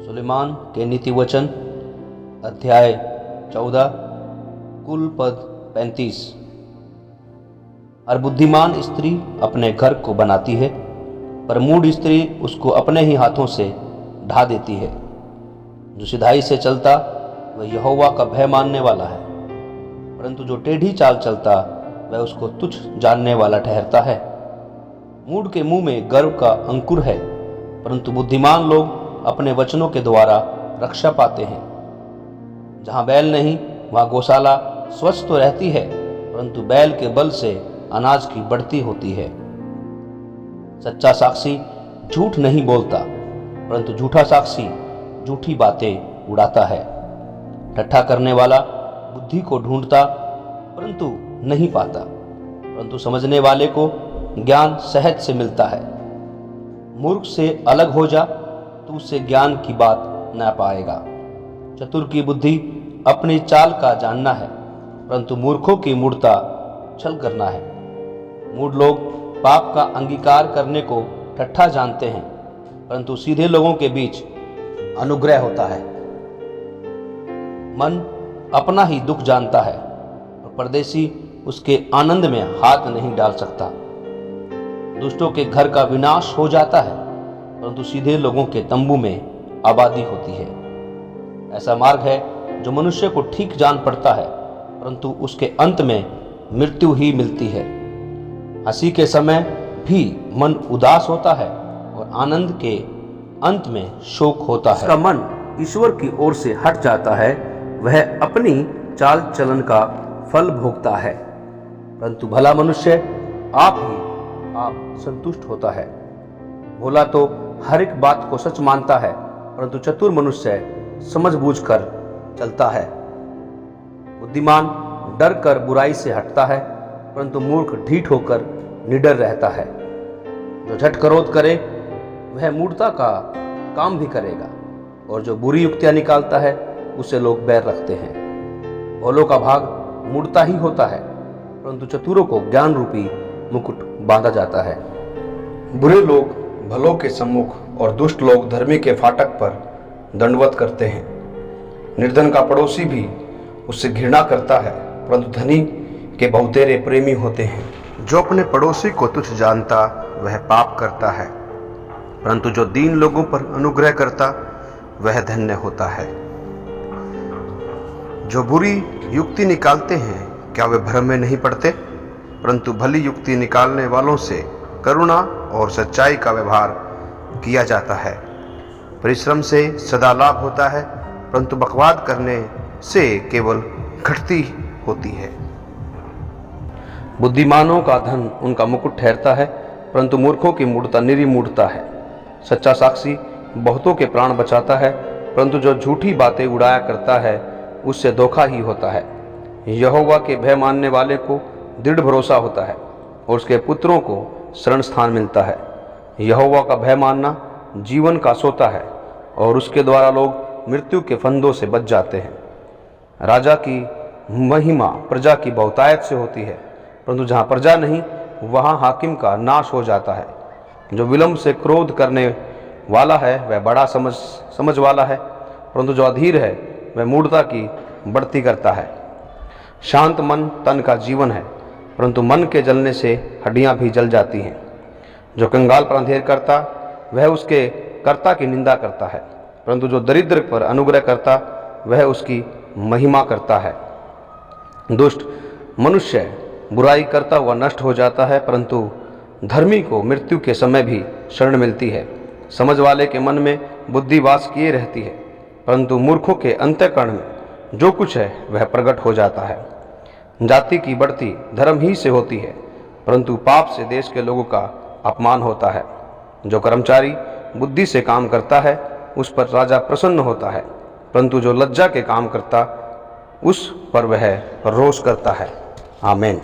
सुलेमान के नीति वचन अध्याय 14 कुल पद 35। और बुद्धिमान स्त्री अपने घर को बनाती है, पर मूढ़ स्त्री उसको अपने ही हाथों से ढा देती है। जो सिधाई से चलता वह यहोवा का भय मानने वाला है, परंतु जो टेढ़ी चाल चलता वह उसको तुच्छ जानने वाला ठहरता है। मूढ़ के मुंह में गर्व का अंकुर है, परंतु बुद्धिमान लोग अपने वचनों के द्वारा रक्षा पाते हैं। जहाँ बैल नहीं वहाँ गौशाला स्वच्छ तो रहती है, परंतु बैल के बल से अनाज की बढ़ती होती है। सच्चा साक्षी झूठ नहीं बोलता, परंतु झूठा साक्षी झूठी बातें उड़ाता है। ठट्ठा करने वाला बुद्धि को ढूंढता परंतु नहीं पाता, परंतु समझने वाले को ज्ञान सहज से मिलता है। मूर्ख से अलग हो जा तो उससे ज्ञान की बात न पाएगा। चतुर की बुद्धि अपनी चाल का जानना है, परंतु मूर्खों की मूढ़ता छल करना है। मूढ़ लोग पाप का अंगीकार करने को ठट्ठा जानते हैं, परंतु सीधे लोगों के बीच अनुग्रह होता है। मन अपना ही दुख जानता है, और परदेशी उसके आनंद में हाथ नहीं डाल सकता। दुष्टों के घर का विनाश हो जाता है, परंतु सीधे लोगों के तंबू में आबादी होती है। ऐसा मार्ग है जो मनुष्य को ठीक जान पड़ता है, परंतु उसके अंत में मृत्यु ही मिलती है। हंसी के समय भी मन उदास होता है, और आनंद के अंत में शोक होता है। उसका मन ईश्वर की ओर से हट जाता है, वह अपनी चाल चलन का फल भोगता है। परंतु भला मनुष्य आप संतुष्ट होता है। भोला तो हर एक बात को सच मानता है, परंतु चतुर मनुष्य समझबूझकर चलता है। बुद्धिमान डर कर बुराई से हटता है, परंतु मूर्ख ढीठ होकर निडर रहता है। जो झट क्रोध करे वह मूढ़ता का काम भी करेगा, और जो बुरी युक्तियां निकालता है उसे लोग बैर रखते हैं। भोलों का भाग मूढ़ता ही होता है, परंतु चतुरों को ज्ञान रूपी मुकुट बांधा जाता है। बुरे लोग भलों के सम्मुख और दुष्ट लोग धर्मी के फाटक पर दंडवत करते हैं। निर्धन का पड़ोसी भी उससे घृणा करता है, परंतु धनी के बहुतेरे प्रेमी होते हैं। जो अपने पड़ोसी को तुच्छ जानता वह पाप करता है, परंतु जो दीन लोगों पर अनुग्रह करता वह धन्य होता है। जो बुरी युक्ति निकालते हैं क्या वे भ्रम में नहीं पड़ते? परंतु भली युक्ति निकालने वालों से करुणा और सच्चाई का व्यवहार किया जाता है। परिश्रम से सदा लाभ होता है, परंतु बकवाद करने से केवल घटती होती है। बुद्धिमानों का धन उनका मुकुट ठहरता है, परंतु मूर्खों की मूढ़ता निरी मूढ़ता है। सच्चा साक्षी बहुतों के प्राण बचाता है, परंतु जो झूठी बातें उड़ाया करता है उससे धोखा ही होता है। यहोवा के भय मानने वाले को दृढ़ भरोसा होता है, और उसके पुत्रों को शरण स्थान मिलता है। यहोवा का भय मानना जीवन का सोता है, और उसके द्वारा लोग मृत्यु के फंदों से बच जाते हैं। राजा की महिमा प्रजा की बहुतायत से होती है, परंतु जहाँ प्रजा नहीं वहाँ हाकिम का नाश हो जाता है। जो विलंब से क्रोध करने वाला है वह बड़ा समझ वाला है, परंतु जो अधीर है वह मूढ़ता की बढ़ती करता है। शांत मन तन का जीवन है, परंतु मन के जलने से हड्डियां भी जल जाती हैं। जो कंगाल पर अंधेर करता वह उसके कर्ता की निंदा करता है, परंतु जो दरिद्र पर अनुग्रह करता वह उसकी महिमा करता है। दुष्ट मनुष्य बुराई करता हुआ नष्ट हो जाता है, परंतु धर्मी को मृत्यु के समय भी शरण मिलती है। समझ वाले के मन में बुद्धि वास किए रहती है, परंतु मूर्खों के अंतःकरण में जो कुछ है वह प्रकट हो जाता है। जाति की बढ़ती धर्म ही से होती है, परंतु पाप से देश के लोगों का अपमान होता है। जो कर्मचारी बुद्धि से काम करता है उस पर राजा प्रसन्न होता है, परंतु जो लज्जा के काम करता उस पर वह रोष करता है। आमीन।